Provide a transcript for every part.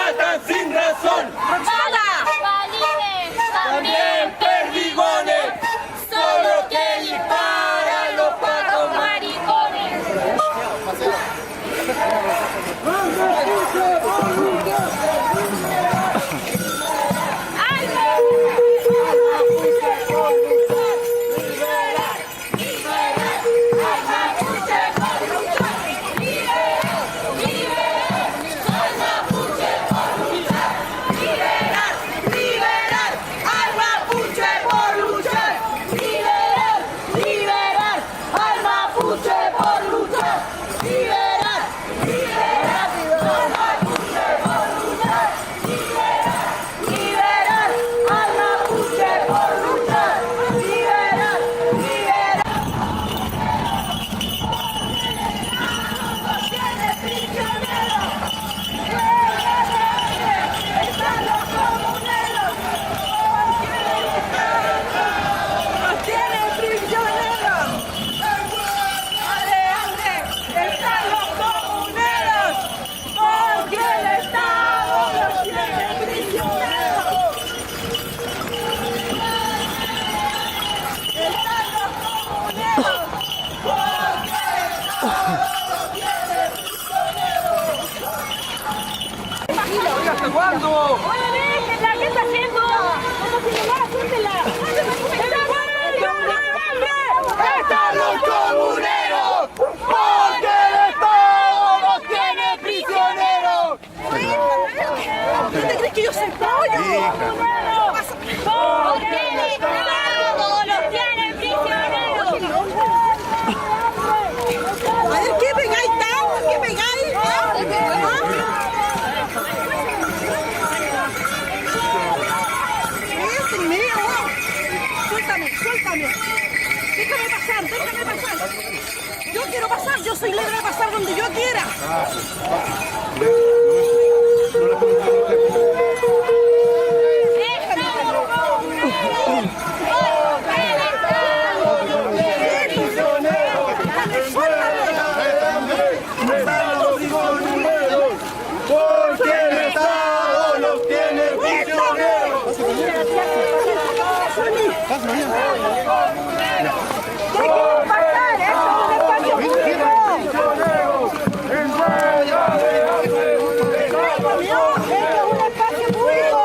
matan sin razón. Balines, También perdigones, solo que disparan los pacos maricones. ¿Cuándo? Oye, déjenla, ¿qué está haciendo? Como si llamara, suéltela. ¡Están los comuneros! ¡Porque el Estado los tiene prisioneros! ¿Qué te crees que yo soy pollo? Porque el Estado los tiene prisioneros. A ver, ¿qué pegáis tanto? ¿Qué pegáis? Suéltame. Déjame pasar. Yo quiero pasar, yo soy libre de pasar donde yo quiera. ¡Porque el Estado los tiene prisioneros! ¡Déjenme pasar! ¡Esto es un espacio público!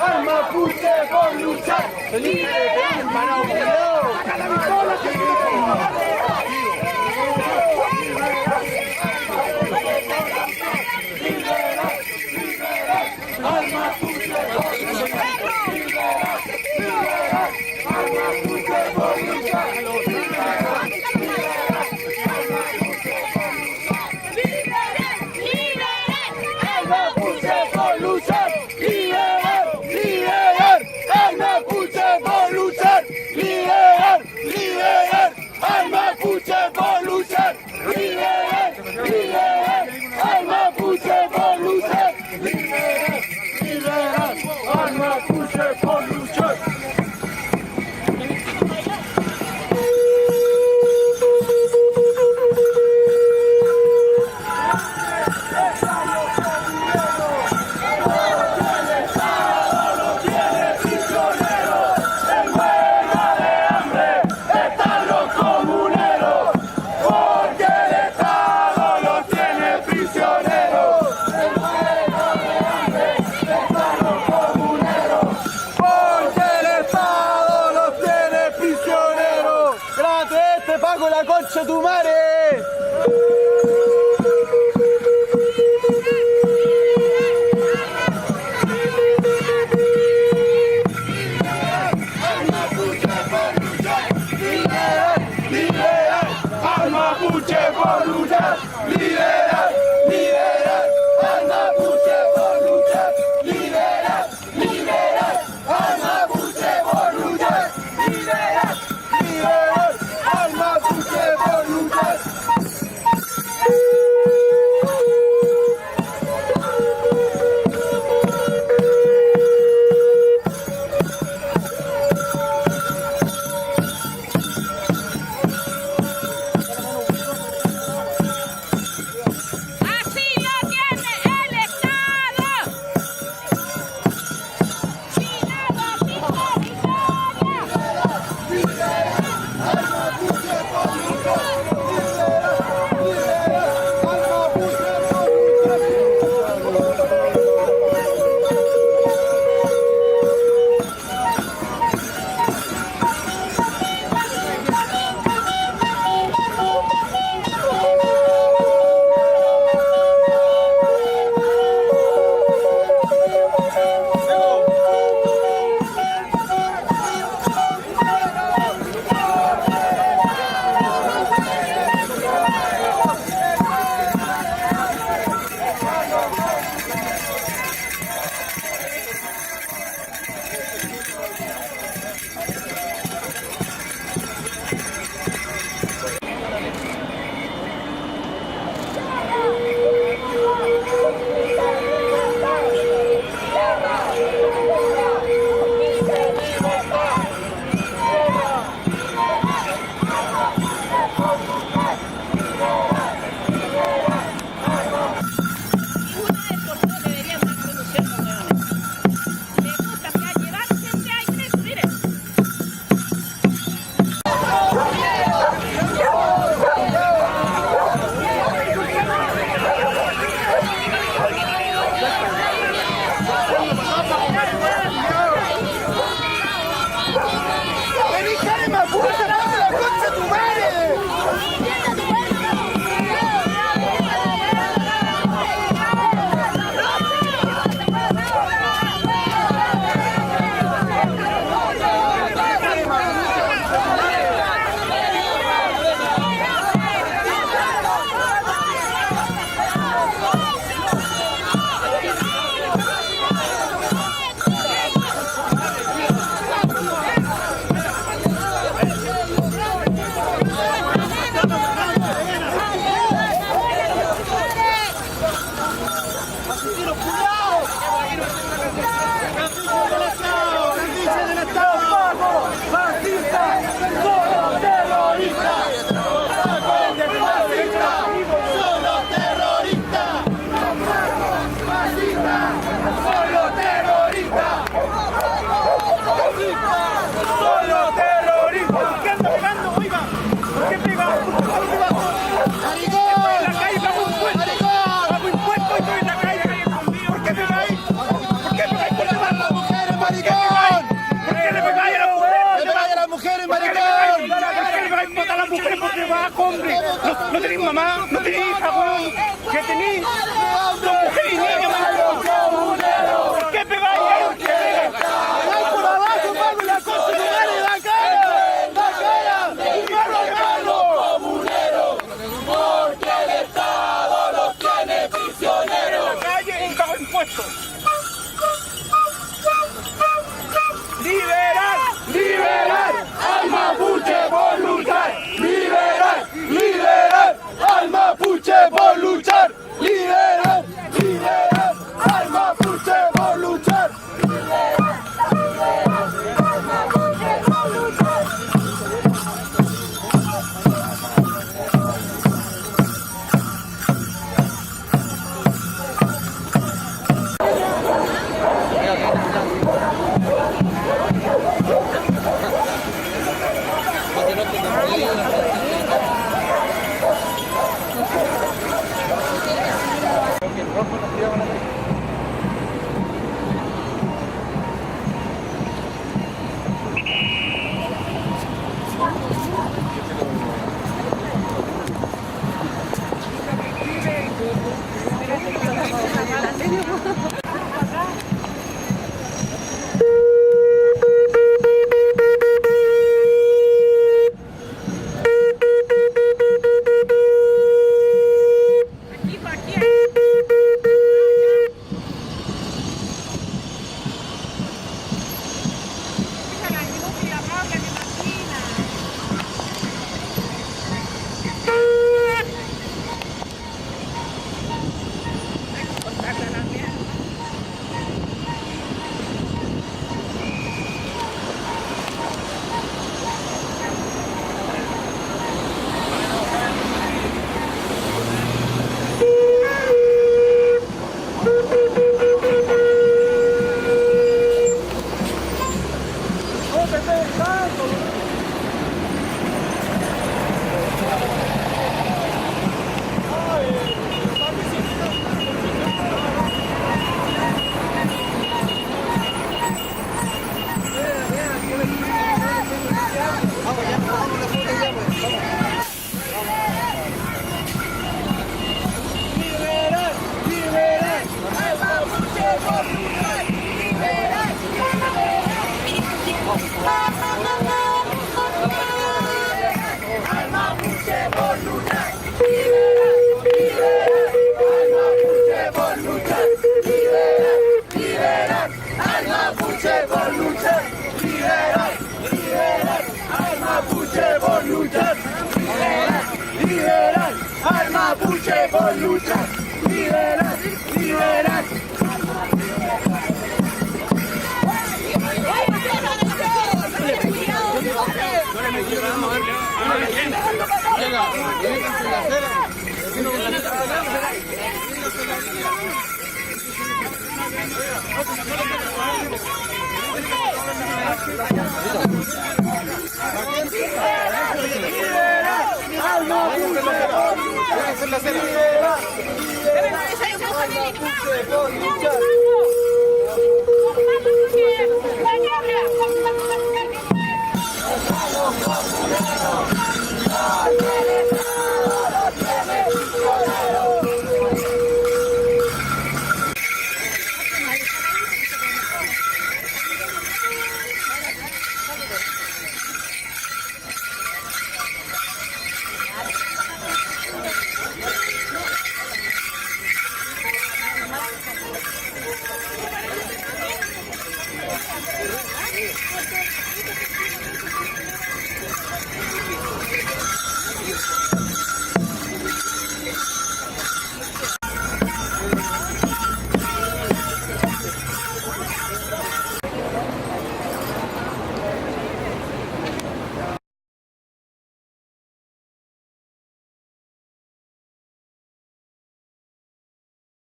¡El mapuche por luchar! ¡Tiro cuidado! ¡Candice del Estado! ¡Fascistas! ¡Solo terroristas! ¡Fascistas! ¡Solo terroristas! ¡Fascistas! ¡Solo terroristas! ¡Solo terroristas! ¿Por qué anda pegando? Oiga, ¿por qué pega? ¡Maricón! En la calle pago impuestos. Pago impuestos y estoy en la calle. ¿Por qué pegáis? ¿Por qué pegáis por la las mujeres, maricón? ¿Por qué le pegáis a las mujeres? ¿Le pegáis a las mujeres, maricón? ¿Por qué le pegáis a las mujeres por debajo, hombre? ¿No tenéis mamá? ¿No tenéis hija, weón? ¿Qué tenéis? Son mujeres y niños, maricón. ¿Por qué pegáis a ellos? ¡Van por abajo, Pablo! ¡La cosa de madre da cara! ¡Da cara! ¡Un perro hermano! ¡Comunero! Porque el Estado los tiene prisioneros. En la calle y pago impuestos. ¡Liberar! ¡Liberar! ¡Al mapuche por luchar! ¡Liberar! ¡Liberar! ¡Al mapuche por luchar! ¡Liberar! ¡Liberar! ¡Al mapuche por luchar!